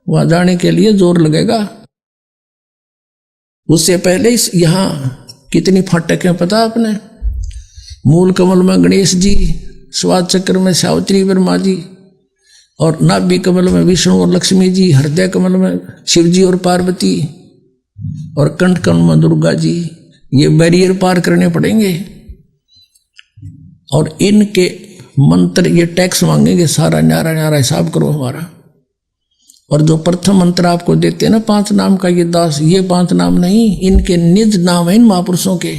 वहां जाने के लिए जोर लगेगा। उससे पहले यहां कितनी फाटक है पता आपने? मूल कमल में गणेश जी, स्वाद चक्र में सावित्री ब्रह्मा जी, और नाभि कमल में विष्णु और लक्ष्मी जी, हृदय कमल में शिव जी और पार्वती, और कंठ कमल में दुर्गा जी। ये बैरियर पार करने पड़ेंगे और इनके मंत्र ये टैक्स मांगेंगे, सारा न्यारा न्यारा हिसाब करो हमारा। और जो प्रथम मंत्र आपको देते हैं ना 5 नाम का, ये दास, ये 5 नाम नहीं, इनके निज नाम है इन महापुरुषों के,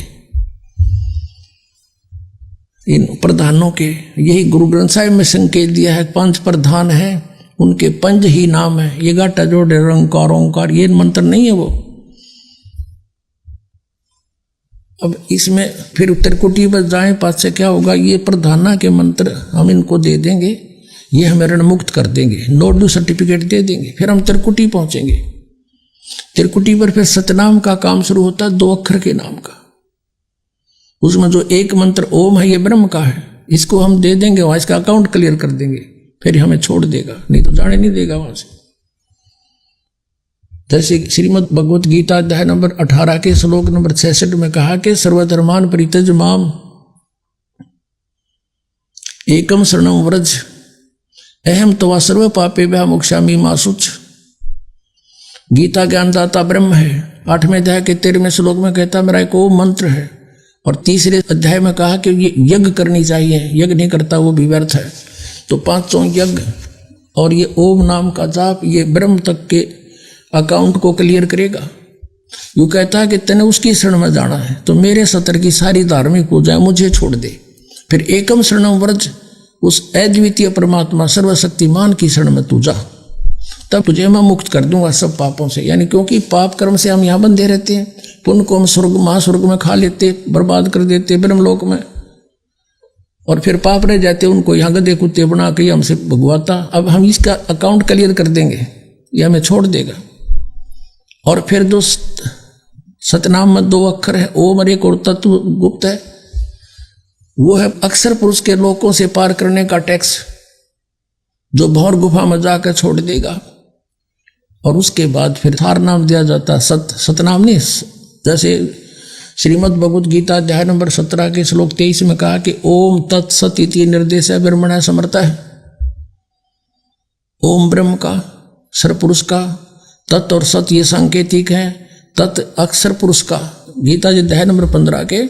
इन प्रधानों के। यही गुरु ग्रंथ साहिब में संकेत दिया है, 5 प्रधान है, उनके पंज ही नाम है। ये गाटा जोड़े रंकार ओंकार, ये मंत्र नहीं है वो। अब इसमें फिर त्रिकुटी पर जाए पास से क्या होगा? ये प्रधाना के मंत्र हम इनको दे देंगे, ये हमें ऋण मुक्त कर देंगे, नोडल सर्टिफिकेट दे देंगे। फिर हम त्रिकुटी पहुंचेंगे। त्रिकुटी पर फिर सतनाम का काम शुरू होता है, 2 अक्षर के नाम का। उसमें जो एक मंत्र ओम है, ये ब्रह्म का है, इसको हम दे देंगे, वहां इसका अकाउंट क्लियर कर देंगे, फिर हमें छोड़ देगा, नहीं तो जाने नहीं देगा वहां से। जैसे श्रीमद् भगवत गीता अध्याय नंबर 18 के श्लोक नंबर 66 में कहा कि सर्वधर्मान परित्यज माम एकम शरणम व्रज अहम तवा सर्व पापेभ्यः मोक्षामि मा शुच। गीता ज्ञानदाता ब्रह्म है। 8वें अध्याय के 13वें श्लोक में कहता मेरा एक ओम मंत्र है। और 3रे अध्याय में कहा कि ये यज्ञ करनी चाहिए, यज्ञ नहीं करता वो भी व्यर्थ है। तो 5 यज्ञ और ये ओम नाम का जाप, ये ब्रह्म तक के अकाउंट को क्लियर करेगा। यूँ कहता है कि तने उसकी शरण में जाना है तो मेरे सतर की सारी धार्मिक पूजाएं मुझे छोड़ दे। फिर एकम शरणम व्रज, उस अद्वितीय परमात्मा सर्वशक्तिमान की शरण में तू जा, तब तुझे मैं मुक्त कर दूंगा सब पापों से। यानी क्योंकि पाप कर्म से हम यहाँ बंधे रहते हैं, पुण्य को हम स्वर्ग महास्वर्ग में खा लेते, बर्बाद कर देते ब्रह्मलोक में, और फिर पाप रह जाते, उनको यहाँ गधे कुत्ते बना के हमसे भगवाता। अब हम इसका अकाउंट क्लियर कर देंगे, ये हमें छोड़ देगा। और फिर जो सतनाम में 2 अक्षर है, ओम और एक और तत्व गुप्त है, वो है अक्षर पुरुष के लोकों से पार करने का टैक्स, जो भौर गुफा में जाकर छोड़ देगा। और उसके बाद फिर सार नाम दिया जाता, सतनाम नहीं। जैसे श्रीमद् भगवत गीता अध्याय नंबर 17 के श्लोक 23 में कहा कि ओम तत्सत इति निर्देश ब्रह्मणा समर्थ है। ओम ब्रह्म का, सर पुरुष का, तत् और सत ये सांकेतिक है, तत् अक्षर पुरुष का। गीता जी अध्याय नंबर 15 के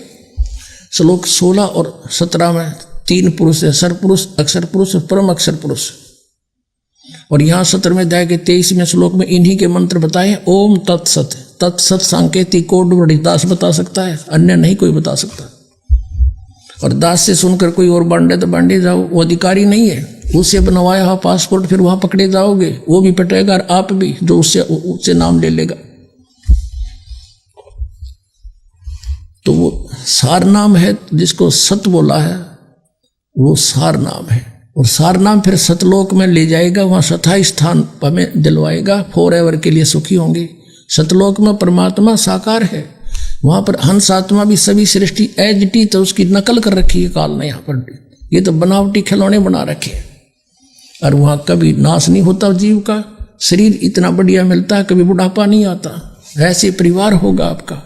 श्लोक 16 और 17 में 3 पुरुष है, सर पुरुष, अक्षर पुरुष, परम अक्षर पुरुष। और यहाँ 17वें अध्याय के 23वें श्लोक में इन्हीं के मंत्र बताए, ओम तत्सत। तत्सत सांकेतिक कोड बड़ी दास बता सकता है, अन्य नहीं कोई बता सकता। और दास से सुनकर कोई और बांटे तो बांटे जाओ, वो अधिकारी नहीं है। उससे बनवाया हुआ पासपोर्ट फिर वहां पकड़े जाओगे, वो भी पटेगा और आप भी, जो उससे नाम ले लेगा। तो वो सार नाम है, जिसको सत बोला है वो सार नाम है। और सार नाम फिर सतलोक में ले जाएगा, वहां सथाई स्थान हमें दिलवाएगा, फॉर एवर के लिए सुखी होंगे। सतलोक में परमात्मा साकार है, वहां पर हंस आत्मा भी सभी सृष्टि एज टी, तो उसकी नकल कर रखी है काल ने। यहाँ पर ये तो बनावटी खिलौने बना रखे हैं। और वहां कभी नाश नहीं होता जीव का, शरीर इतना बढ़िया मिलता है, कभी बुढ़ापा नहीं आता। ऐसे परिवार होगा आपका।